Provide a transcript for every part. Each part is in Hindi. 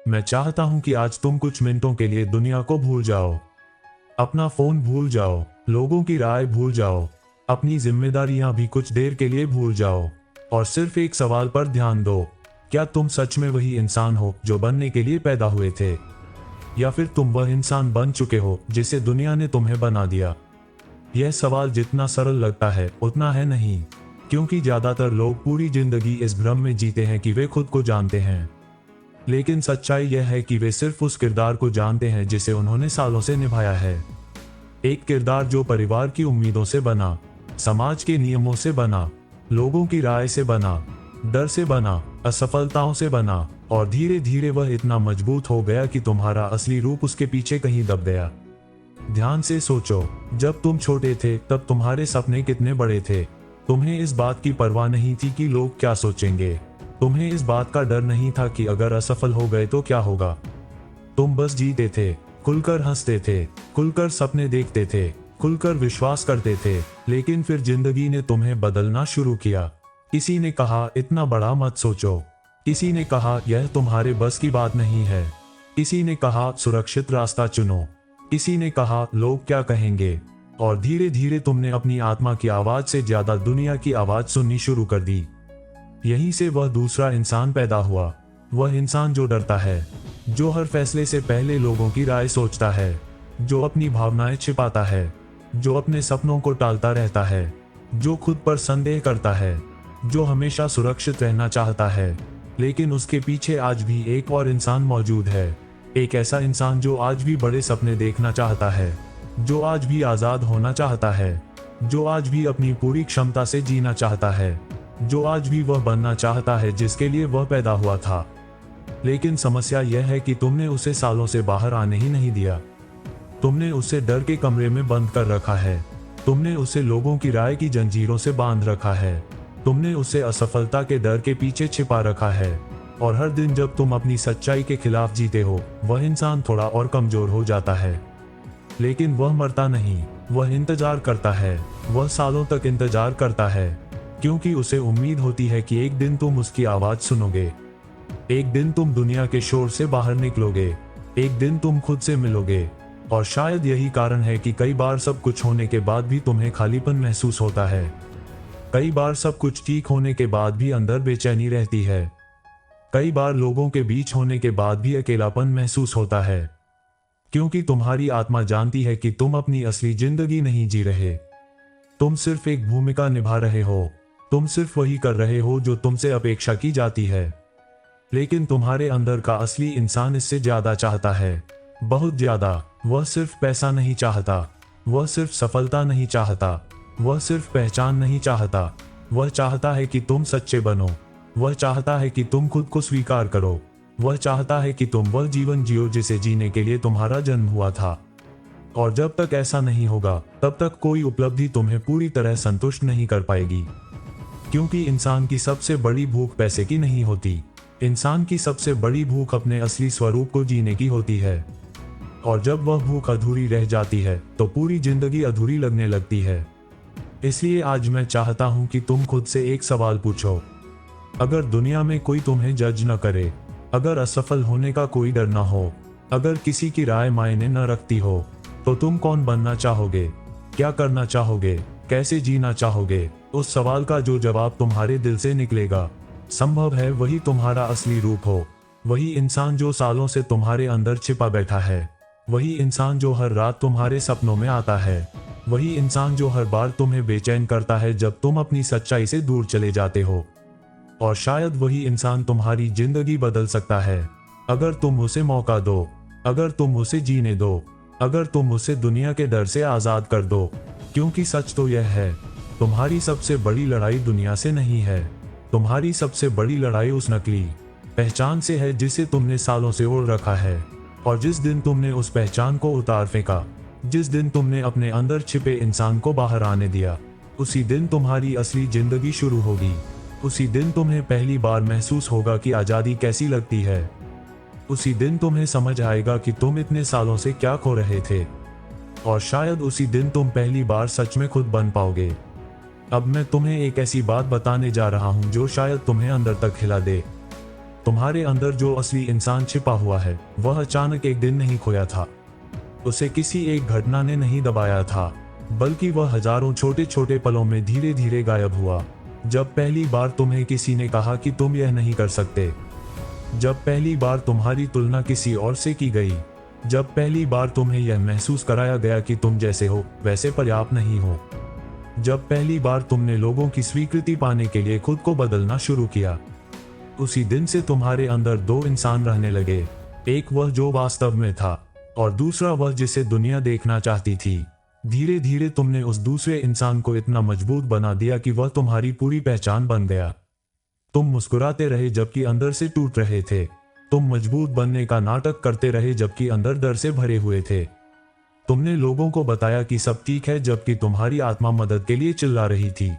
मैं चाहता हूं कि आज तुम कुछ मिनटों के लिए दुनिया को भूल जाओ, अपना फोन भूल जाओ, लोगों की राय भूल जाओ, अपनी जिम्मेदारियां भी कुछ देर के लिए भूल जाओ और सिर्फ एक सवाल पर ध्यान दो। क्या तुम सच में वही इंसान हो जो बनने के लिए पैदा हुए थे, या फिर तुम वह इंसान बन चुके हो जिसे दुनिया ने तुम्हें बना दिया? यह सवाल जितना सरल लगता है उतना है नहीं, क्योंकि ज्यादातर लोग पूरी जिंदगी इस भ्रम में जीते हैं कि वे खुद को जानते हैं। लेकिन सच्चाई यह है कि वे सिर्फ उस किरदार को जानते हैं जिसे उन्होंने सालों से निभाया है। एक किरदार जो परिवार की उम्मीदों से बना, समाज के नियमों से बना, लोगों की राय से बना, डर से बना, असफलताओं से बना, और धीरे धीरे वह इतना मजबूत हो गया कि तुम्हारा असली रूप उसके पीछे कहीं दब गया। ध्यान से सोचो, जब तुम छोटे थे तब तुम्हारे सपने कितने बड़े थे। तुम्हें इस बात की परवाह नहीं थी कि लोग क्या सोचेंगे। तुम्हें इस बात का डर नहीं था कि अगर असफल हो गए तो क्या होगा। तुम बस जीते थे, खुलकर हंसते थे, खुलकर सपने देखते थे, खुलकर विश्वास करते थे। लेकिन फिर जिंदगी ने तुम्हें बदलना शुरू किया। किसी ने कहा इतना बड़ा मत सोचो, किसी ने कहा यह तुम्हारे बस की बात नहीं है, किसी ने कहा सुरक्षित रास्ता चुनो, किसी ने कहा लोग क्या कहेंगे, और धीरे धीरे तुमने अपनी आत्मा की आवाज से ज्यादा दुनिया की आवाज सुननी शुरू कर दी। यहीं से वह दूसरा इंसान पैदा हुआ, वह इंसान जो डरता है, जो हर फैसले से पहले लोगों की राय सोचता है, जो अपनी भावनाएं छिपाता है, जो अपने सपनों को टालता रहता है, जो खुद पर संदेह करता है, जो हमेशा सुरक्षित रहना चाहता है। लेकिन उसके पीछे आज भी एक और इंसान मौजूद है, एक ऐसा इंसान जो आज भी बड़े सपने देखना चाहता है, जो आज भी आजाद होना चाहता है, जो आज भी अपनी पूरी क्षमता से जीना चाहता है, जो आज भी वह बनना चाहता है जिसके लिए वह पैदा हुआ था। लेकिन समस्या यह है कि तुमने उसे सालों से बाहर आने ही नहीं दिया। तुमने उसे डर के कमरे में बंद कर रखा है, तुमने उसे लोगों की राय की जंजीरों से बांध रखा है, तुमने उसे असफलता के डर के पीछे छिपा रखा है। और हर दिन जब तुम अपनी सच्चाई के खिलाफ जीते हो, वह इंसान थोड़ा और कमजोर हो जाता है। लेकिन वह मरता नहीं, वह इंतजार करता है, वह सालों तक इंतजार करता है, क्योंकि उसे उम्मीद होती है कि एक दिन तुम उसकी आवाज सुनोगे, एक दिन तुम दुनिया के शोर से बाहर निकलोगे, एक दिन तुम खुद से मिलोगे। और शायद यही कारण है कि कई बार सब कुछ होने के बाद भी तुम्हें खालीपन महसूस होता है। कई बार सब कुछ ठीक होने के बाद भी अंदर बेचैनी रहती है। कई बार लोगों के बीच होने के बाद भी अकेलापन महसूस होता है, क्योंकि तुम्हारी आत्मा जानती है कि तुम अपनी असली जिंदगी नहीं जी रहे। तुम सिर्फ एक भूमिका निभा रहे हो, तुम सिर्फ वही कर रहे हो जो तुमसे अपेक्षा की जाती है। लेकिन तुम्हारे अंदर का असली इंसान इससे ज्यादा चाहता है, बहुत ज्यादा। वह सिर्फ पैसा नहीं चाहता, वह सिर्फ सफलता नहीं चाहता, वह सिर्फ पहचान नहीं चाहता। वह चाहता है कि तुम सच्चे बनो, वह चाहता है कि तुम खुद को स्वीकार करो, वह चाहता है कि तुम वह जीवन जियो जिसे जीने के लिए तुम्हारा जन्म हुआ था। और जब तक ऐसा नहीं होगा, तब तक कोई उपलब्धि तुम्हें पूरी तरह संतुष्ट नहीं कर पाएगी। क्योंकि इंसान की सबसे बड़ी भूख पैसे की नहीं होती, इंसान की सबसे बड़ी भूख अपने असली स्वरूप को जीने की होती है। और जब वह भूख अधूरी रह जाती है तो पूरी जिंदगी अधूरी लगने लगती है। इसलिए आज मैं चाहता हूं कि तुम खुद से एक सवाल पूछो। अगर दुनिया में कोई तुम्हें जज न करे, अगर असफल होने का कोई डर न हो, अगर किसी की राय मायने न रखती हो, तो तुम कौन बनना चाहोगे, क्या करना चाहोगे, कैसे जीना चाहोगे? उस सवाल का जो जवाब तुम्हारे दिल से निकलेगा, संभव है वही तुम्हारा असली रूप हो। वही इंसान जो सालों से तुम्हारे अंदर छिपा बैठा है, वही इंसान जो हर रात तुम्हारे सपनों में आता है, वही इंसान जो हर बार तुम्हें बेचैन करता है जब तुम अपनी सच्चाई से दूर चले जाते हो। और शायद वही इंसान तुम्हारी जिंदगी बदल सकता है, अगर तुम उसे मौका दो, अगर तुम उसे जीने दो, अगर तुम उसे दुनिया के डर से आजाद कर दो। क्योंकि सच तो यह है, तुम्हारी सबसे बड़ी लड़ाई दुनिया से नहीं है, तुम्हारी सबसे बड़ी लड़ाई उस नकली पहचान से है जिसे तुमने सालों से ओढ़ रखा है। और जिस दिन तुमने उस पहचान को उतार फेंका, जिस दिन तुमने अपने अंदर छिपे इंसान को बाहर आने दिया, उसी दिन तुम्हारी असली जिंदगी शुरू होगी। उसी दिन तुम्हें पहली बार महसूस होगा कि आजादी कैसी लगती है। उसी दिन तुम्हें समझ आएगा कि तुम इतने सालों से क्या खो रहे थे। और शायद उसी दिन तुम पहली बार सच में खुद बन पाओगे। अब मैं तुम्हें एक ऐसी बात बताने जा रहा हूं जो शायद तुम्हें अंदर तक हिला दे। तुम्हारे अंदर जो असली इंसान छिपा हुआ है वह अचानक एक दिन नहीं खोया था। उसे किसी एक घटना ने नहीं दबाया था, बल्कि वह हजारों छोटे छोटे पलों में धीरे धीरे गायब हुआ। जब पहली बार तुम्हें किसी ने कहा कि तुम यह नहीं कर सकते, जब पहली बार तुम्हारी तुलना किसी और से की गई, जब पहली बार तुम्हें यह महसूस कराया गया कि तुम जैसे हो वैसे पर्याप्त नहीं हो, जब पहली बार तुमने लोगों की स्वीकृति पाने के लिए खुद को बदलना शुरू किया, उसी दिन से तुम्हारे अंदर दो इंसान रहने लगे। एक वह जो वास्तव में था और दूसरा वह जिसे दुनिया देखना चाहती थी। धीरे धीरे तुमने उस दूसरे इंसान को इतना मजबूत बना दिया कि वह तुम्हारी पूरी पहचान बन गया। तुम मुस्कुराते रहे जबकि अंदर से टूट रहे थे। तुम मजबूत बनने का नाटक करते रहे जबकि अंदर डर से भरे हुए थे। तुमने लोगों को बताया कि सब ठीक है जबकि तुम्हारी आत्मा मदद के लिए चिल्ला रही थी।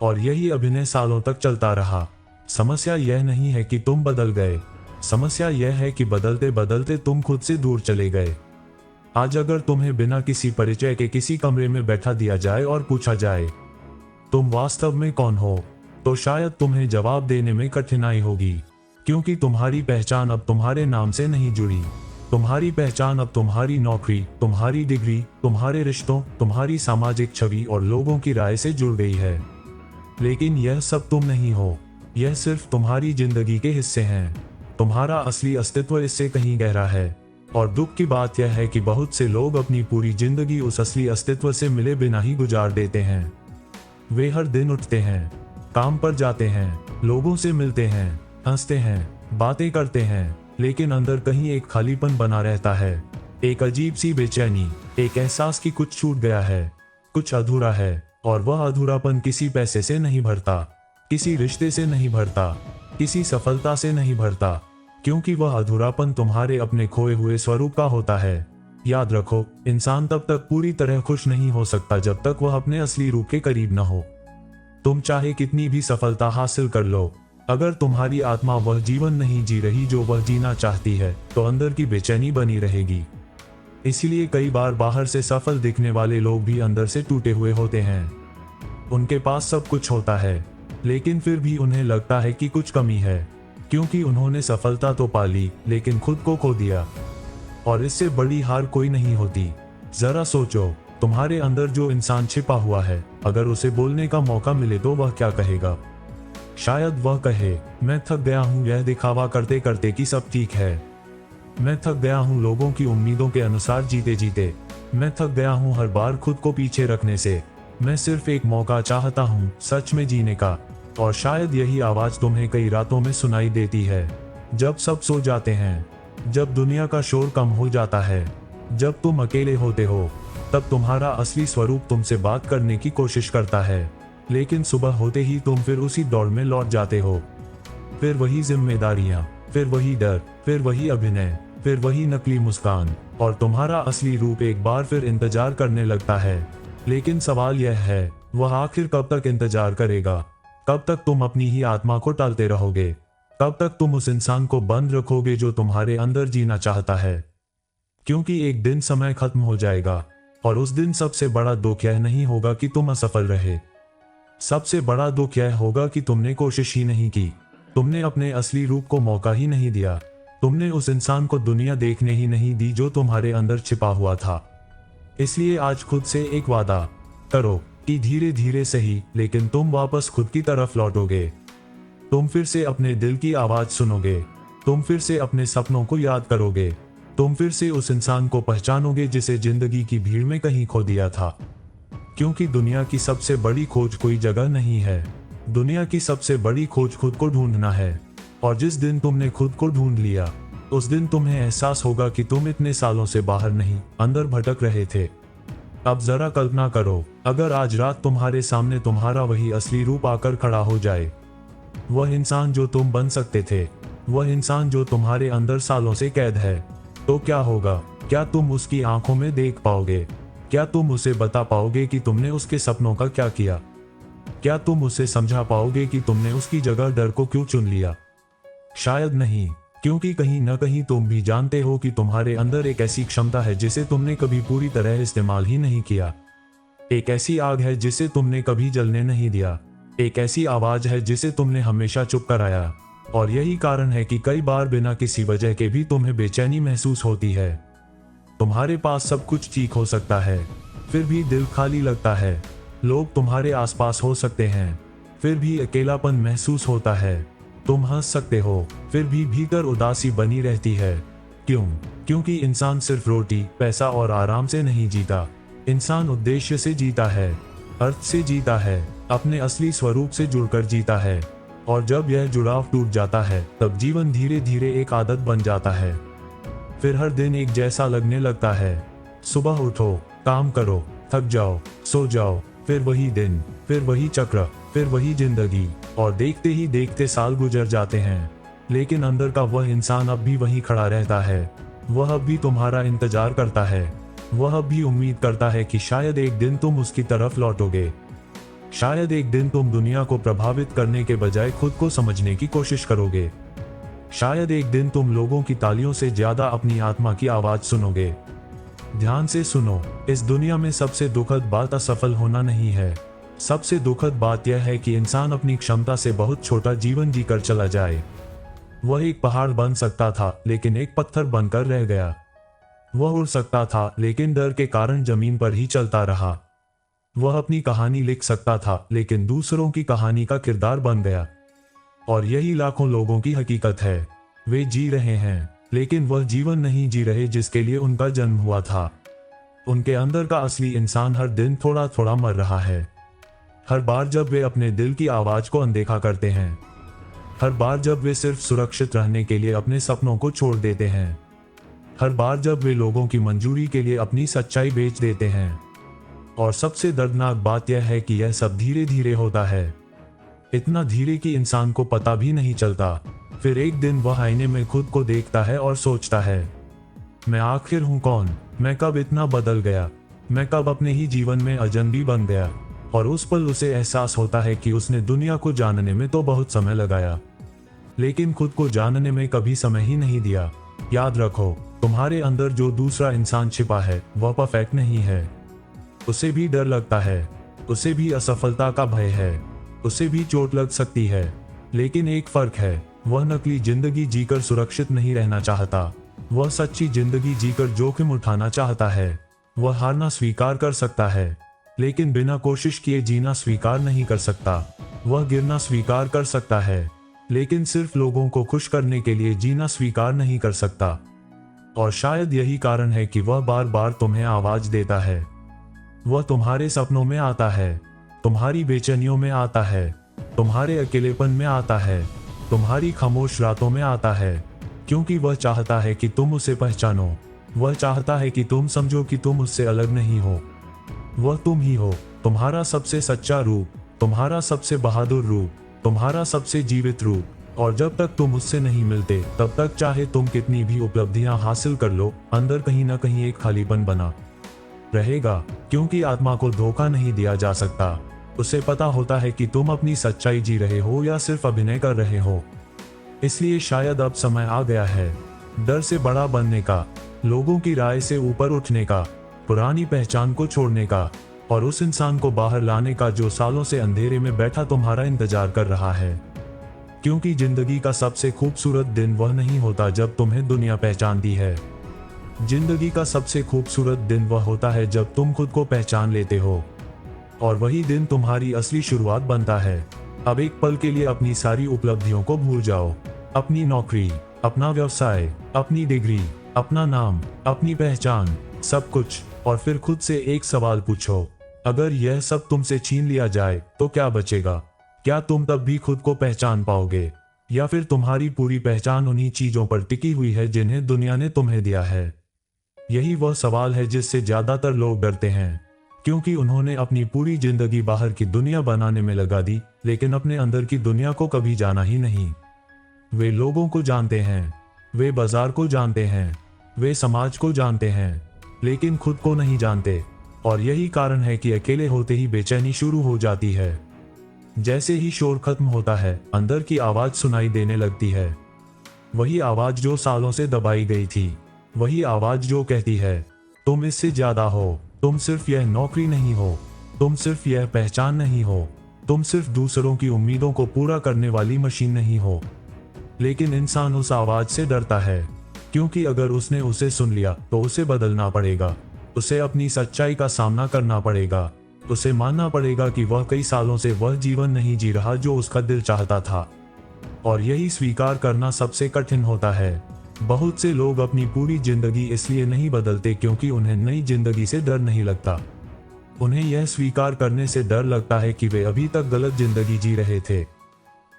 और यही अभिनय सालों तक चलता रहा। समस्या यह नहीं है कि तुम बदल गए, समस्या यह है कि बदलते बदलते तुम खुद से दूर चले गए। आज अगर तुम्हें बिना किसी परिचय के किसी कमरे में बैठा दिया जाए और पूछा जाए तुम वास्तव में कौन हो, तो शायद तुम्हें जवाब देने में कठिनाई होगी, क्योंकि तुम्हारी पहचान अब तुम्हारे नाम से नहीं जुड़ी। तुम्हारी पहचान अब तुम्हारी नौकरी, तुम्हारी डिग्री, तुम्हारे रिश्तों, तुम्हारी सामाजिक छवि और लोगों की राय से जुड़ गई है। लेकिन यह सब तुम नहीं हो, यह सिर्फ तुम्हारी जिंदगी के हिस्से हैं। तुम्हारा असली अस्तित्व इससे कहीं गहरा है। और दुख की बात यह है कि बहुत से लोग अपनी पूरी जिंदगी उस असली अस्तित्व से मिले बिना ही गुजार देते हैं। वे हर दिन उठते हैं, काम पर जाते हैं, लोगों से मिलते हैं, हंसते हैं, बातें करते हैं, लेकिन अंदर कहीं एक खालीपन बना रहता है। एक अजीब सी बेचैनी, एक एहसास कि कुछ छूट गया है, कुछ अधूरा है। और वह अधूरापन किसी पैसे से नहीं भरता, किसी रिश्ते से नहीं भरता, किसी सफलता से नहीं भरता, क्योंकि वह अधूरापन तुम्हारे अपने खोए हुए स्वरूप का होता है। याद रखो, इंसान तब तक पूरी तरह खुश नहीं हो सकता जब तक वह अपने असली रूप के करीब न हो। तुम चाहे कितनी भी सफलता हासिल कर लो, अगर तुम्हारी आत्मा वह जीवन नहीं जी रही जो वह जीना चाहती है, तो अंदर की बेचैनी बनी रहेगी। इसीलिए कई बार बाहर से सफल दिखने वाले लोग भी अंदर से टूटे हुए होते हैं। उनके पास सब कुछ होता है, लेकिन फिर भी उन्हें लगता है कि कुछ कमी है, क्योंकि उन्होंने सफलता तो पा ली लेकिन खुद को खो दिया। और इससे बड़ी हार कोई नहीं होती। जरा सोचो, तुम्हारे अंदर जो इंसान छिपा हुआ है, अगर उसे बोलने का मौका मिले तो वह क्या कहेगा? शायद वह कहे, मैं थक गया हूँ यह दिखावा करते करते कि सब ठीक है। मैं थक गया हूँ लोगों की उम्मीदों के अनुसार जीते जीते। मैं थक गया हूँ हर बार खुद को पीछे रखने से। मैं सिर्फ एक मौका चाहता हूँ सच में जीने का। और शायद यही आवाज तुम्हें कई रातों में सुनाई देती है, जब सब सो जाते हैं, जब दुनिया का शोर कम हो जाता है, जब तुम अकेले होते हो। तब तुम्हारा असली स्वरूप तुमसे बात करने की कोशिश करता है, लेकिन सुबह होते ही तुम फिर उसी दौड़ में लौट जाते हो। फिर वही जिम्मेदारियां, फिर वही डर, फिर वही अभिनय, फिर वही नकली मुस्कान, और तुम्हारा असली रूप एक बार फिर इंतजार करने लगता है। लेकिन सवाल यह है, वह आखिर कब तक इंतजार करेगा? कब तक तुम अपनी ही आत्मा को टालते रहोगे? कब तक तुम उस इंसान को बंद रखोगे जो तुम्हारे अंदर जीना चाहता है? क्योंकि एक दिन समय खत्म हो जाएगा, और उस दिन सबसे बड़ा दुख यह नहीं होगा कि तुम असफल रहे। सबसे बड़ा दुख यह होगा कि तुमने कोशिश ही नहीं की, तुमने अपने असली रूप को मौका ही नहीं दिया, तुमने उस इंसान को दुनिया देखने ही नहीं दी जो तुम्हारे अंदर छिपा हुआ था। इसलिए आज खुद से एक वादा करो कि धीरे धीरे सही, लेकिन तुम वापस खुद की तरफ लौटोगे। तुम फिर से अपने दिल की आवाज सुनोगे, तुम फिर से अपने सपनों को याद करोगे, तुम फिर से उस इंसान को पहचानोगे जिसे जिंदगी की भीड़ में कहीं खो दिया था। क्योंकि दुनिया की सबसे बड़ी खोज कोई जगह नहीं है, दुनिया की सबसे बड़ी खोज खुद को ढूंढना है। और जिस दिन तुमने खुद को ढूंढ लिया, उस दिन तुम्हें एहसास होगा कि तुम इतने सालों से बाहर नहीं, अंदर भटक रहे थे। अब जरा कल्पना करो, अगर आज रात तुम्हारे सामने तुम्हारा वही असली रूप आकर खड़ा हो जाए, वह इंसान जो तुम बन सकते थे, वह इंसान जो तुम्हारे अंदर सालों से कैद है, तो क्या होगा? क्या तुम उसकी आंखों में देख पाओगे? क्या तुम उसे बता पाओगे कि तुमने उसके सपनों का क्या किया? क्या तुम उसे समझा पाओगे कि तुमने उसकी जगह डर को क्यों चुन लिया? शायद नहीं, क्योंकि कहीं न कहीं तुम भी जानते हो कि तुम्हारे अंदर एक ऐसी क्षमता है जिसे तुमने कभी पूरी तरह इस्तेमाल ही नहीं किया। एक ऐसी आग है जिसे तुमने कभी जलने नहीं दिया। एक ऐसी आवाज है जिसे तुमने हमेशा चुप कराया। और यही कारण है कि कई बार बिना किसी वजह के भी तुम्हें बेचैनी महसूस होती है। तुम्हारे पास सब कुछ ठीक हो सकता है, फिर भी दिल खाली लगता है। लोग तुम्हारे आसपास हो सकते हैं, फिर भी अकेलापन महसूस होता है। तुम हंस सकते हो, फिर भी भीतर उदासी बनी रहती है। क्यों? क्योंकि इंसान सिर्फ रोटी, पैसा और आराम से नहीं जीता। इंसान उद्देश्य से जीता है, अर्थ से जीता है, अपने असली स्वरूप से जुड़कर जीता है। और जब यह जुड़ाव टूट जाता है, तब जीवन धीरे धीरे एक आदत बन जाता है। फिर हर दिन एक जैसा लगने लगता है। सुबह उठो, काम करो, थक जाओ, सो जाओ, फिर वही दिन, फिर वही चक्र, फिर वही जिंदगी। और देखते ही देखते साल गुजर जाते हैं, लेकिन अंदर का वह इंसान अब भी वहीं खड़ा रहता है। वह अब भी तुम्हारा इंतजार करता है। वह अब भी उम्मीद करता है कि शायद एक दिन तुम उसकी तरफ लौटोगे। शायद एक दिन तुम दुनिया को प्रभावित करने के बजाय खुद को समझने की कोशिश करोगे। शायद एक दिन तुम लोगों की तालियों से ज्यादा अपनी आत्मा की आवाज सुनोगे। ध्यान से सुनो, इस दुनिया में सबसे दुखद बात असफल होना नहीं है। सबसे दुखद बात यह है कि इंसान अपनी क्षमता से बहुत छोटा जीवन जीकर चला जाए। वह एक पहाड़ बन सकता था, लेकिन एक पत्थर बनकर रह गया। वह उड़ सकता था, लेकिन डर के कारण जमीन पर ही चलता रहा। वह अपनी कहानी लिख सकता था, लेकिन दूसरों की कहानी का किरदार बन गया। और यही लाखों लोगों की हकीकत है। वे जी रहे हैं, लेकिन वह जीवन नहीं जी रहे जिसके लिए उनका जन्म हुआ था। उनके अंदर का असली इंसान हर दिन थोड़ा थोड़ा मर रहा है। हर बार जब वे अपने दिल की आवाज को अनदेखा करते हैं, हर बार जब वे सिर्फ सुरक्षित रहने के लिए अपने सपनों को छोड़ देते हैं, हर बार जब वे लोगों की मंजूरी के लिए अपनी सच्चाई बेच देते हैं। और सबसे दर्दनाक बात यह है कि यह सब धीरे धीरे होता है, इतना धीरे कि इंसान को पता भी नहीं चलता। फिर एक दिन वह आईने में खुद को देखता है और सोचता है, मैं आखिर हूं कौन? मैं कब इतना बदल गया? मैं कब अपने ही जीवन में अजनबी बन गया? और उस पल उसे एहसास होता है कि उसने दुनिया को जानने में तो बहुत समय लगाया, लेकिन खुद को जानने में कभी समय ही नहीं दिया। याद रखो, तुम्हारे अंदर जो दूसरा इंसान छिपा है, वह परफेक्ट नहीं है। उसे भी डर लगता है, उसे भी असफलता का भय है, उसे भी चोट लग सकती है। लेकिन एक फर्क है, वह नकली जिंदगी जीकर सुरक्षित नहीं रहना चाहता। वह सच्ची जिंदगी जीकर जोखिम उठाना चाहता है। वह हारना स्वीकार कर सकता है, लेकिन बिना कोशिश किए जीना स्वीकार नहीं कर सकता। वह गिरना स्वीकार कर सकता है, लेकिन सिर्फ लोगों को खुश करने के लिए जीना स्वीकार नहीं कर सकता। और शायद यही कारण है कि वह बार बार तुम्हें आवाज देता है। वह तुम्हारे सपनों में आता है, तुम्हारी बेचैनियों में आता है, तुम्हारे अकेलेपन में आता है, तुम्हारी खामोश रातों में आता है, क्योंकि वह चाहता है कि तुम उसे पहचानो। वह चाहता है कि तुम समझो कि तुम उससे अलग नहीं हो। वह तुम ही हो, तुम्हारा सबसे सच्चा रूप, तुम्हारा सबसे बहादुर रूप, तुम्हारा सबसे जीवित रूप। और जब तक तुम उससे नहीं मिलते, तब तक चाहे तुम कितनी भी उपलब्धियां हासिल कर लो, अंदर कहीं ना कहीं एक खालीपन बना रहेगा। क्योंकि आत्मा को धोखा नहीं दिया जा सकता। उसे पता होता है कि तुम अपनी सच्चाई जी रहे हो या सिर्फ अभिनय कर रहे हो। इसलिए शायद अब समय आ गया है डर से बड़ा बनने का, लोगों की राय से ऊपर उठने का, पुरानी पहचान को छोड़ने का, और उस इंसान को बाहर लाने का जो सालों से अंधेरे में बैठा तुम्हारा इंतजार कर रहा है। क्योंकि जिंदगी का सबसे खूबसूरत दिन वह नहीं होता जब तुम्हें दुनिया पहचानती है। जिंदगी का सबसे खूबसूरत दिन वह होता है जब तुम खुद को पहचान लेते हो, और वही दिन तुम्हारी असली शुरुआत बनता है। अब एक पल के लिए अपनी सारी उपलब्धियों को भूल जाओ, अपनी नौकरी, अपना व्यवसाय, अपनी डिग्री, अपना नाम, अपनी पहचान, सब कुछ। और फिर खुद से एक सवाल पूछो, अगर यह सब तुमसे छीन लिया जाए तो क्या बचेगा? क्या तुम तब भी खुद को पहचान पाओगे, या फिर तुम्हारी पूरी पहचान उन्हीं चीजों पर टिकी हुई है जिन्हें दुनिया ने तुम्हें दिया है? यही वह सवाल है जिससे ज्यादातर लोग डरते हैं, क्योंकि उन्होंने अपनी पूरी जिंदगी बाहर की दुनिया बनाने में लगा दी, लेकिन अपने अंदर की दुनिया को कभी जाना ही नहीं। वे लोगों को जानते हैं, वे बाजार को जानते हैं, वे समाज को जानते हैं, लेकिन खुद को नहीं जानते। और यही कारण है कि अकेले होते ही बेचैनी शुरू हो जाती है। जैसे ही शोर खत्म होता है, अंदर की आवाज सुनाई देने लगती है। वही आवाज जो सालों से दबाई गई थी, वही आवाज जो कहती है, तुम इससे ज्यादा हो, तुम सिर्फ यह नौकरी नहीं हो, तुम सिर्फ यह पहचान नहीं हो, तुम सिर्फ दूसरों की उम्मीदों को पूरा करने वाली मशीन नहीं हो। लेकिन इंसान उस आवाज से डरता है, क्योंकि अगर उसने उसे सुन लिया तो उसे बदलना पड़ेगा, उसे अपनी सच्चाई का सामना करना पड़ेगा, उसे मानना पड़ेगा कि वह कई सालों से वह जीवन नहीं जी रहा जो उसका दिल चाहता था। और यही स्वीकार करना सबसे कठिन होता है। बहुत से लोग अपनी पूरी जिंदगी इसलिए नहीं बदलते क्योंकि उन्हें नई जिंदगी से डर नहीं लगता। उन्हें यह स्वीकार करने से डर लगता है कि वे अभी तक गलत जिंदगी जी रहे थे।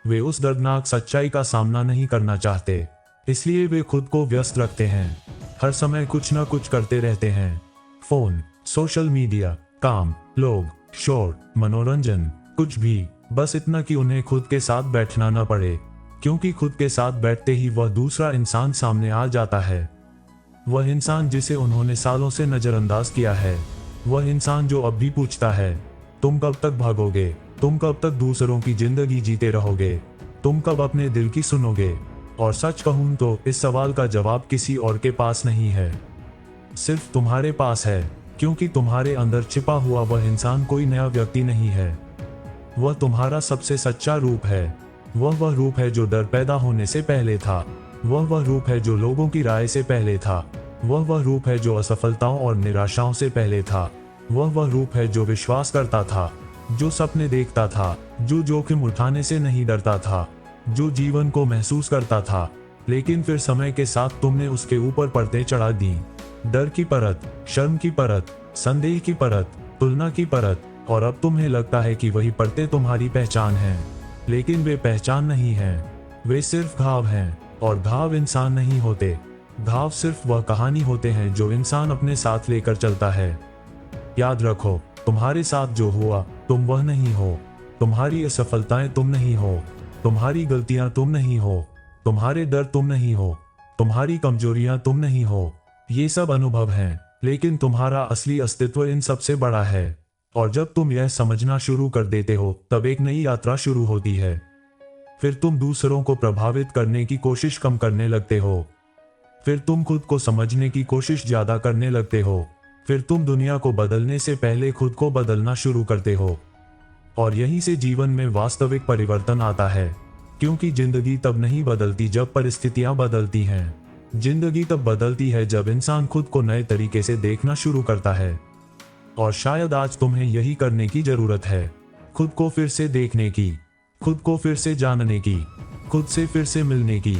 वे उस दर्दनाक सच्चाई का सामना नहीं करना चाहते, इसलिए वे खुद को व्यस्त रखते हैं, हर समय कुछ न कुछ करते रहते हैं। फोन, सोशल मीडिया, काम, लोग, शोर, मनोरंजन, कुछ भी, बस इतना कि उन्हें खुद के साथ बैठना न पड़े, क्योंकि खुद के साथ बैठते ही वह दूसरा इंसान सामने आ जाता है। वह इंसान जिसे उन्होंने सालों से नजरअंदाज किया है, वह इंसान जो अब भी पूछता है, तुम कब तक भागोगे, तुम कब तक दूसरों की जिंदगी जीते रहोगे, तुम कब अपने दिल की सुनोगे। और सच कहूं तो इस सवाल का जवाब किसी और के पास नहीं है, सिर्फ तुम्हारे पास है, क्योंकि तुम्हारे अंदर छिपा हुआ वह इंसान कोई नया व्यक्ति नहीं है। वह तुम्हारा सबसे सच्चा रूप है। वह रूप है जो डर पैदा होने से पहले था। वह रूप है जो लोगों की राय से पहले था। वह रूप है जो असफलताओं और निराशाओं से पहले था। वह रूप है जो विश्वास करता था, जो सपने देखता था, जो जोखिम उठाने से नहीं डरता था, जो जीवन को महसूस करता था। लेकिन फिर समय के साथ तुमने उसके ऊपर परतें चढ़ा दी, डर की परत, शर्म की परत, संदेह की परत, तुलना की परत, और अब तुम्हें लगता है कि वही परतें तुम्हारी पहचान हैं। लेकिन वे पहचान नहीं हैं, वे सिर्फ घाव हैं, और घाव इंसान नहीं होते। घाव सिर्फ वह कहानी होते हैं जो इंसान अपने साथ लेकर चलता है। याद रखो, तुम्हारे साथ जो हुआ तुम वह नहीं हो, तुम्हारी असफलताएं तुम नहीं हो, तुम्हारी गलतियां तुम नहीं हो, तुम्हारे डर तुम नहीं हो, तुम्हारी कमजोरियां तुम नहीं हो। ये सब अनुभव हैं, लेकिन तुम्हारा असली अस्तित्व इन सबसे बड़ा है। और जब तुम यह समझना शुरू कर देते हो तब एक नई यात्रा शुरू होती है। फिर तुम दूसरों को प्रभावित करने की कोशिश कम करने लगते हो। फिर तुम खुद को समझने की कोशिश ज्यादा करने लगते हो। फिर तुम दुनिया को बदलने से पहले खुद को बदलना शुरू करते हो। और यहीं से जीवन में वास्तविक परिवर्तन आता है, क्योंकि जिंदगी तब नहीं बदलती जब परिस्थितियां बदलती हैं। जिंदगी तब बदलती है जब इंसान खुद को नए तरीके से देखना शुरू करता है। और शायद आज तुम्हें यही करने की जरूरत है, खुद को फिर से देखने की, खुद को फिर से जानने की, खुद से फिर से मिलने की,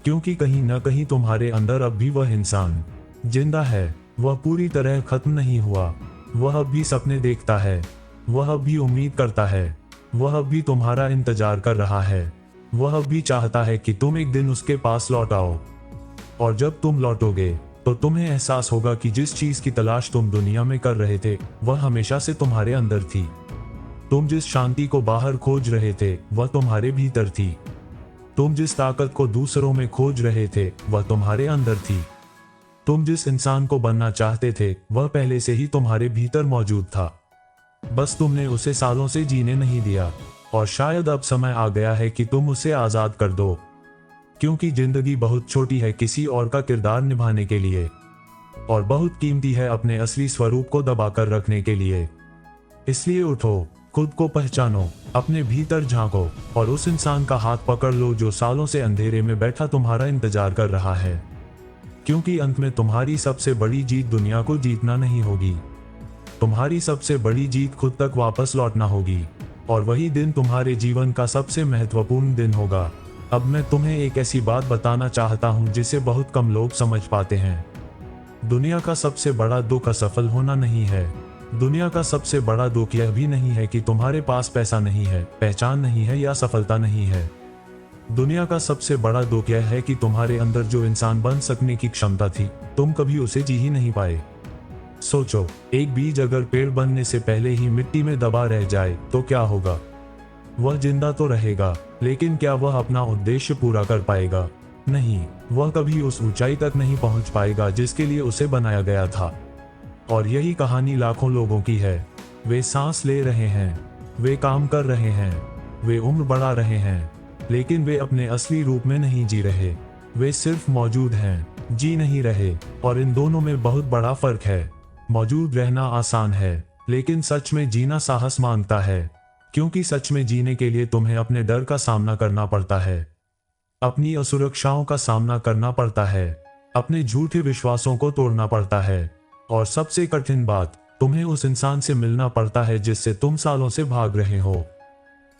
क्योंकि कहीं न कहीं तुम्हारे अंदर अब भी वह इंसान जिंदा है। वह पूरी तरह खत्म नहीं हुआ। वह अब भी सपने देखता है, वह अब भी उम्मीद करता है, वह अब भी तुम्हारा इंतजार कर रहा है, वह अब भी चाहता है कि तुम एक दिन उसके पास लौट आओ। और जब तुम लौटोगे तो तुम्हें एहसास होगा कि जिस चीज की तलाश तुम दुनिया में कर रहे थे वह हमेशा से तुम्हारे अंदर थी। तुम जिस शांति को बाहर खोज रहे थे वह तुम्हारे भीतर थी। तुम जिस ताकत को दूसरों में खोज रहे थे वह तुम्हारे अंदर थी। तुम जिस इंसान को बनना चाहते थे वह पहले से ही तुम्हारे भीतर मौजूद था, बस तुमने उसे सालों से जीने नहीं दिया। और शायद अब समय आ गया है कि तुम उसे आजाद कर दो, क्योंकि जिंदगी बहुत छोटी है किसी और का किरदार निभाने के लिए, और बहुत कीमती है अपने असली स्वरूप को दबाकर रखने के लिए। इसलिए उठो, खुद को पहचानो, अपने भीतर झांको, और उस इंसान का हाथ पकड़ लो जो सालों से अंधेरे में बैठा तुम्हारा इंतजार कर रहा है। क्योंकि अंत में तुम्हारी सबसे बड़ी जीत दुनिया को जीतना नहीं होगी, तुम्हारी सबसे बड़ी जीत खुद तक वापस लौटना होगी। और वही दिन तुम्हारे जीवन का सबसे महत्वपूर्ण दिन होगा। अब मैं तुम्हें एक ऐसी बात बताना चाहता हूं जिसे बहुत कम लोग समझ पाते हैं। दुनिया का सबसे बड़ा दुख असफल होना नहीं है। दुनिया का सबसे बड़ा दुख यह भी नहीं है कि तुम्हारे पास पैसा नहीं है, पहचान नहीं है या सफलता नहीं है। दुनिया का सबसे बड़ा दुख यह है कि तुम्हारे अंदर जो इंसान बन सकने की क्षमता थी तुम कभी उसे जी ही नहीं पाए। सोचो, एक बीज अगर पेड़ बनने से पहले ही मिट्टी में दबा रह जाए तो क्या होगा? वह जिंदा तो रहेगा, लेकिन क्या वह अपना उद्देश्य पूरा कर पाएगा? नहीं, वह कभी उस ऊंचाई तक नहीं पहुंच पाएगा जिसके लिए उसे बनाया गया था। और यही कहानी लाखों लोगों की है। वे सांस ले रहे हैं, वे काम कर रहे हैं, वे उम्र बढ़ा रहे हैं, लेकिन वे अपने असली रूप में नहीं जी रहे। वे सिर्फ मौजूद हैं, जी नहीं रहे। और इन दोनों में बहुत बड़ा फर्क है। मौजूद रहना आसान है, लेकिन सच में जीना साहस मांगता है, क्योंकि सच में जीने के लिए तुम्हें अपने डर का सामना करना पड़ता है, अपनी असुरक्षाओं का सामना करना पड़ता है, अपने झूठे विश्वासों को तोड़ना पड़ता है, और सबसे कठिन बात, तुम्हें उस इंसान से मिलना पड़ता है जिससे तुम सालों से भाग रहे हो।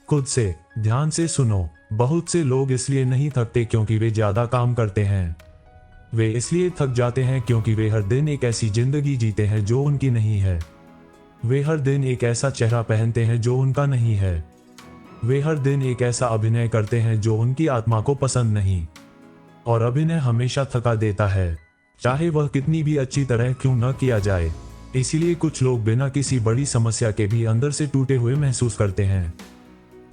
खुद से ध्यान से सुनो। बहुत से लोग इसलिए नहीं थकते क्योंकि वे ज्यादा काम करते हैं। वे इसलिए थक जाते हैं क्योंकि वे हर दिन एक ऐसी जिंदगी जीते हैं जो उनकी नहीं है। वे हर दिन एक ऐसा चेहरा पहनते हैं जो उनका नहीं है। वे हर दिन एक ऐसा अभिनय करते हैं जो उनकी आत्मा को पसंद नहीं। और अभिनय हमेशा थका देता है, चाहे वह कितनी भी अच्छी तरह क्यों न किया जाए। इसीलिए कुछ लोग बिना किसी बड़ी समस्या के भी अंदर से टूटे हुए महसूस करते हैं,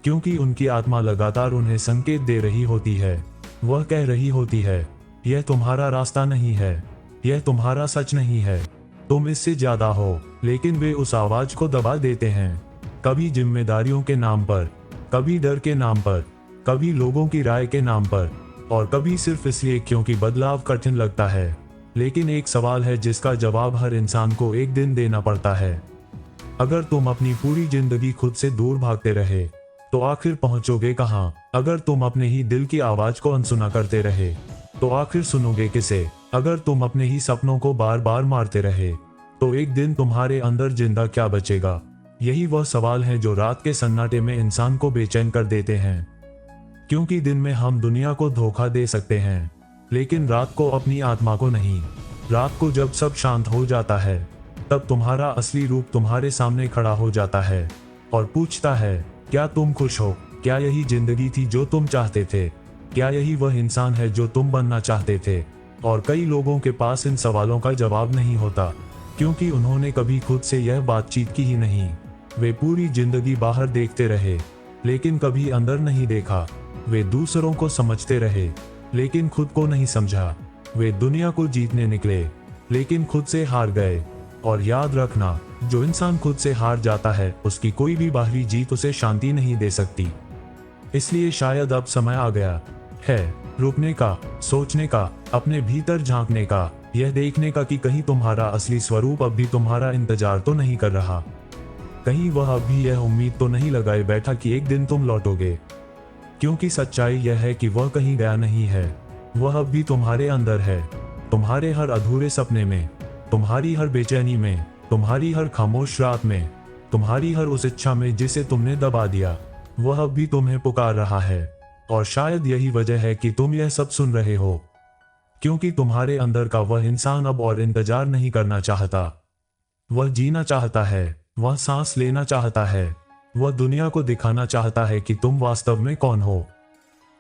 क्योंकि उनकी आत्मा लगातार उन्हें संकेत दे रही होती है। वह कह रही होती है, यह तुम्हारा रास्ता नहीं है, यह तुम्हारा सच नहीं है, तुम इससे ज्यादा हो। लेकिन वे उस आवाज को दबा देते हैं, कभी जिम्मेदारियों के नाम पर, कभी डर के नाम पर, कभी लोगों की राय के नाम पर, और कभी सिर्फ इसलिए क्योंकि बदलाव कठिन लगता है। लेकिन एक सवाल है जिसका जवाब हर इंसान को एक दिन देना पड़ता है। अगर तुम अपनी पूरी जिंदगी खुद से दूर भागते रहे तो आखिर पहुंचोगे कहां? अगर तुम अपने ही दिल की आवाज को अनसुना करते रहे तो आखिर सुनोगे किसे? अगर तुम अपने ही सपनों को बार बार मारते रहे तो एक दिन तुम्हारे अंदर जिंदा क्या बचेगा? यही वह सवाल है जो रात के सन्नाटे में इंसान को बेचैन कर देते हैं, क्योंकि दिन में हम दुनिया को धोखा दे सकते हैं, लेकिन रात को अपनी आत्मा को नहीं। रात को जब सब शांत हो जाता है तब तुम्हारा असली रूप तुम्हारे सामने खड़ा हो जाता है और पूछता है, क्या तुम खुश हो? क्या यही जिंदगी थी जो तुम चाहते थे? क्या यही वह इंसान है जो तुम बनना चाहते थे? और कई लोगों के पास इन सवालों का जवाब नहीं होता, क्योंकि उन्होंने कभी खुद से यह बातचीत की ही नहीं। वे पूरी जिंदगी बाहर देखते रहे लेकिन कभी अंदर नहीं देखा। वे दूसरों को समझते रहे लेकिन खुद को नहीं समझा। वे दुनिया को जीतने निकले लेकिन खुद से हार गए। और याद रखना, जो इंसान खुद से हार जाता है उसकी कोई भी बाहरी जीत उसे शांति नहीं दे सकती। इसलिए शायद अब समय आ गया है रुकने का, सोचने का, अपने भीतर झांकने का, यह देखने का कि कहीं तुम्हारा असली स्वरूप अब भी तुम्हारा इंतजार तो नहीं कर रहा। कहीं वह अब भी यह उम्मीद तो नहीं लगाए बैठा कि एक दिन तुम लौटोगे। क्योंकि सच्चाई यह है कि वह कहीं गया नहीं है, वह अब भी तुम्हारे अंदर है, तुम्हारे हर अधूरे सपने में, तुम्हारी हर बेचैनी में, तुम्हारी हर खामोश रात में, तुम्हारी हर उस इच्छा में जिसे तुमने दबा दिया। वह अब भी तुम्हें पुकार रहा है। और शायद यही वजह है कि तुम यह सब सुन रहे हो, क्योंकि तुम्हारे अंदर का वह इंसान अब और इंतजार नहीं करना चाहता। वह जीना चाहता है, वह सांस लेना चाहता है, वह दुनिया को दिखाना चाहता है कि तुम वास्तव में कौन हो।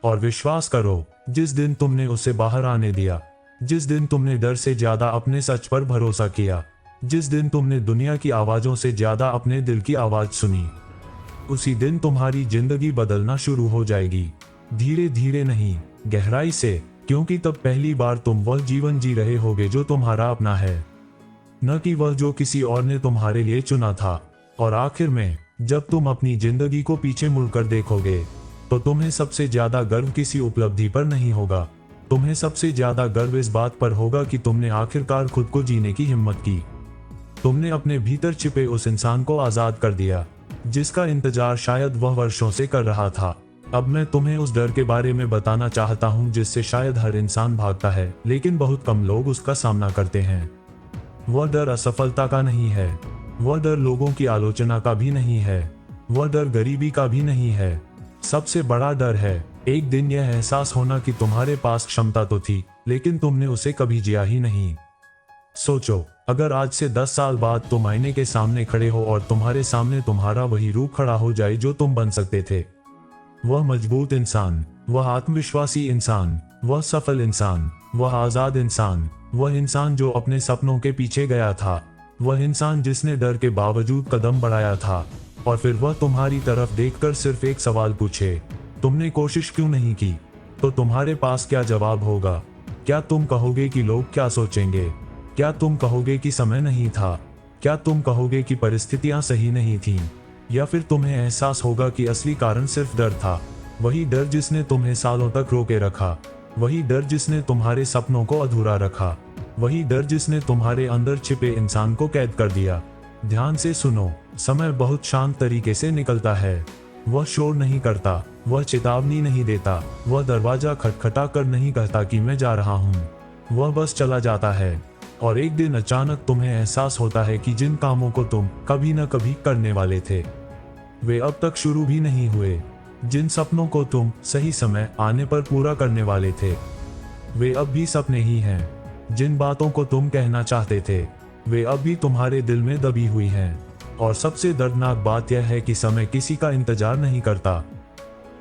और विश्वास करो, जिस दिन तुमने उसे बाहर आने दिया, जिस दिन तुमने डर से ज्यादा अपने सच पर भरोसा किया, जिस दिन तुमने दुनिया की आवाजों से ज्यादा अपने दिल की आवाज सुनी, उसी दिन तुम्हारी जिंदगी बदलना शुरू हो जाएगी। धीरे धीरे नहीं, गहराई से, क्योंकि तब पहली बार तुम वह जीवन जी रहे होगे जो तुम्हारा अपना है, न कि वह जो किसी और ने तुम्हारे लिए चुना था। और आखिर में जब तुम अपनी जिंदगी को पीछे मुड़कर देखोगे तो तुम्हें सबसे ज्यादा गर्व किसी उपलब्धि पर नहीं होगा, तुम्हें सबसे ज्यादा गर्व इस बात पर होगा कि तुमने आखिरकार खुद को जीने की हिम्मत की। तुमने अपने भीतर छिपे उस इंसान को आजाद कर दिया जिसका इंतजार शायद वह वर्षों से कर रहा था। अब मैं तुम्हें उस डर के बारे में बताना चाहता हूं जिससे शायद हर इंसान भागता है लेकिन बहुत कम लोग उसका सामना करते हैं। वह डर असफलता का नहीं है, वह डर लोगों की आलोचना का भी नहीं है, वह डर गरीबी का भी नहीं है। सबसे बड़ा डर है एक दिन यह एहसास होना कि तुम्हारे पास क्षमता तो थी लेकिन तुमने उसे कभी जिया ही नहीं। सोचो, अगर आज से 10 साल बाद तुम आईने के सामने खड़े हो और तुम्हारे सामने तुम्हारा वही रूप खड़ा हो जाए जो तुम बन सकते थे। वह मजबूत इंसान, वह आत्मविश्वासी इंसान, वह सफल इंसान, वह आजाद इंसान, वह इंसान जो अपने सपनों के पीछे गया था, वह इंसान जिसने डर के बावजूद कदम बढ़ाया था। और फिर वह तुम्हारी तरफ देखकर सिर्फ एक सवाल पूछे, तुमने कोशिश क्यों नहीं की? तो तुम्हारे पास क्या जवाब होगा? क्या तुम कहोगे कि लोग क्या सोचेंगे? क्या तुम कहोगे कि समय नहीं था? क्या तुम कहोगे कि परिस्थितियां सही नहीं थीं? या फिर तुम्हें एहसास होगा कि असली कारण सिर्फ डर था, वही डर जिसने तुम्हें सालों तक रोके रखा, वही डर जिसने तुम्हारे सपनों को अधूरा रखा, वही डर जिसने तुम्हारे अंदर छिपे इंसान को कैद कर दिया। ध्यान से सुनो, समय बहुत शांत तरीके से निकलता है। वह शोर नहीं करता, वह चेतावनी नहीं देता, वह दरवाजा खटखटा कर नहीं कहता कि मैं जा रहा हूँ। वह बस चला जाता है और एक दिन अचानक तुम्हें एहसास होता है कि जिन कामों को तुम कभी न कभी करने वाले थे वे अब तक शुरू भी नहीं हुए। जिन सपनों को तुम सही समय आने पर पूरा करने वाले थे वे अब भी सपने ही हैं। जिन बातों को तुम कहना चाहते थे वे अब भी तुम्हारे दिल में दबी हुई हैं। और सबसे दर्दनाक बात यह है कि समय किसी का इंतजार नहीं करता,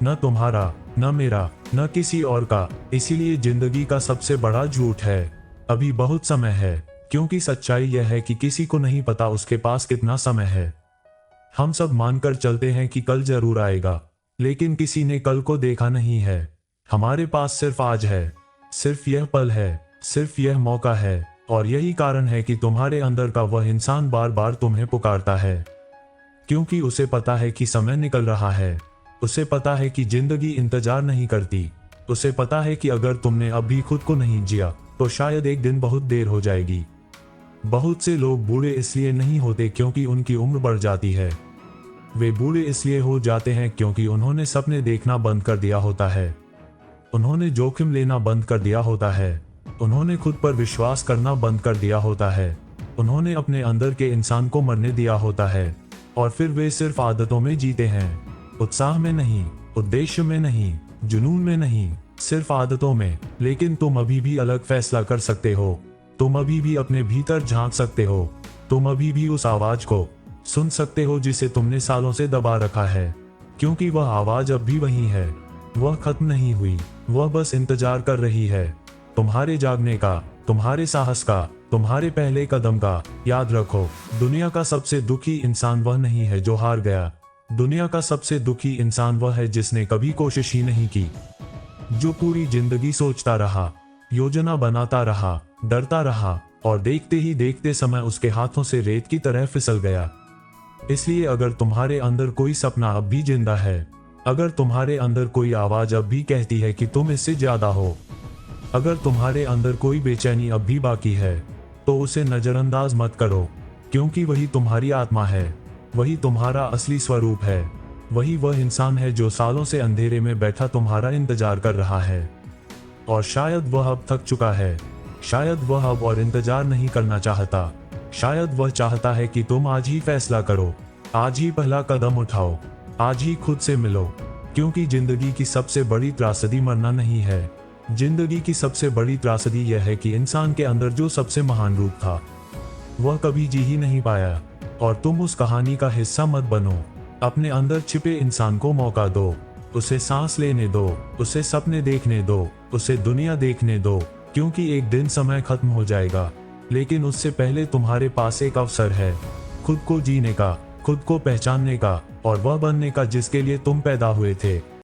न तुम्हारा, न मेरा, न किसी और का। इसीलिए जिंदगी का सबसे बड़ा झूठ है अभी बहुत समय है, क्योंकि सच्चाई यह है कि किसी को नहीं पता उसके पास कितना समय है। हम सब मानकर चलते हैं कि कल जरूर आएगा, लेकिन किसी ने कल को देखा नहीं है। हमारे पास सिर्फ आज है, सिर्फ यह पल है, सिर्फ यह मौका है। और यही कारण है कि तुम्हारे अंदर का वह इंसान बार बार तुम्हें पुकारता है, क्योंकि उसे पता है कि समय निकल रहा है। उसे पता है कि जिंदगी इंतजार नहीं करती। उसे पता है कि अगर तुमने अब भी खुद को नहीं जिया तो शायद एक दिन बहुत देर हो जाएगी। बहुत से लोग बूढ़े इसलिए नहीं होते क्योंकि उनकी उम्र बढ़ जाती है। वे बूढ़े इसलिए हो जाते हैं क्योंकि उन्होंने सपने देखना बंद कर दिया होता है, उन्होंने जोखिम लेना बंद कर दिया होता है, उन्होंने खुद पर विश्वास करना बंद कर दिया होता है, उन्होंने अपने अंदर के इंसान को मरने दिया होता है। और फिर वे सिर्फ आदतों में जीते हैं, उत्साह में नहीं, उद्देश्य में नहीं, जुनून में नहीं, सिर्फ आदतों में। लेकिन तुम अभी भी अलग फैसला कर सकते हो, तुम अभी भी अपने भीतर झांक सकते हो, तुम अभी भी उस आवाज को सुन सकते हो जिसे तुमने सालों से दबा रखा है, क्योंकि वह आवाज अब भी वही है। वह खत्म नहीं हुई, वह बस इंतजार कर रही है तुम्हारे जागने का, तुम्हारे साहस का, तुम्हारे पहले कदम का। याद रखो, दुनिया का सबसे दुखी इंसान वह नहीं है जो हार गया, दुनिया का सबसे दुखी इंसान वह है जिसने कभी कोशिश ही नहीं की, जो पूरी जिंदगी सोचता रहा, योजना बनाता रहा, डरता रहा और देखते ही देखते समय उसके हाथों से रेत की तरह फिसल गया। इसलिए अगर तुम्हारे अंदर कोई सपना अब भी जिंदा है, अगर तुम्हारे अंदर कोई आवाज अब भी कहती है कि तुम इससे ज्यादा हो, अगर तुम्हारे अंदर कोई बेचैनी अब भी बाकी है, तो उसे नजरअंदाज मत करो, क्योंकि वही तुम्हारी आत्मा है, वही तुम्हारा असली स्वरूप है, वही वह इंसान है जो सालों से अंधेरे में बैठा तुम्हारा इंतजार कर रहा है। और शायद वह अब थक चुका है, शायद वह अब और इंतजार नहीं करना चाहता, शायद वह चाहता है कि तुम आज ही फैसला करो, आज ही पहला कदम उठाओ, आज ही खुद से मिलो। क्योंकि जिंदगी की सबसे बड़ी त्रासदी मरना नहीं है, जिंदगी की सबसे बड़ी त्रासदी यह है कि इंसान के अंदर जो सबसे महान रूप था वह कभी जी ही नहीं पाया। और तुम उस कहानी का हिस्सा मत बनो। अपने अंदर छिपे इंसान को मौका दो, उसे सांस लेने दो, उसे सपने देखने दो, उसे दुनिया देखने दो, क्योंकि एक दिन समय खत्म हो जाएगा, लेकिन उससे पहले तुम्हारे पास एक अवसर है खुद को जीने का, खुद को पहचानने का और वह बनने का जिसके लिए तुम पैदा हुए थे।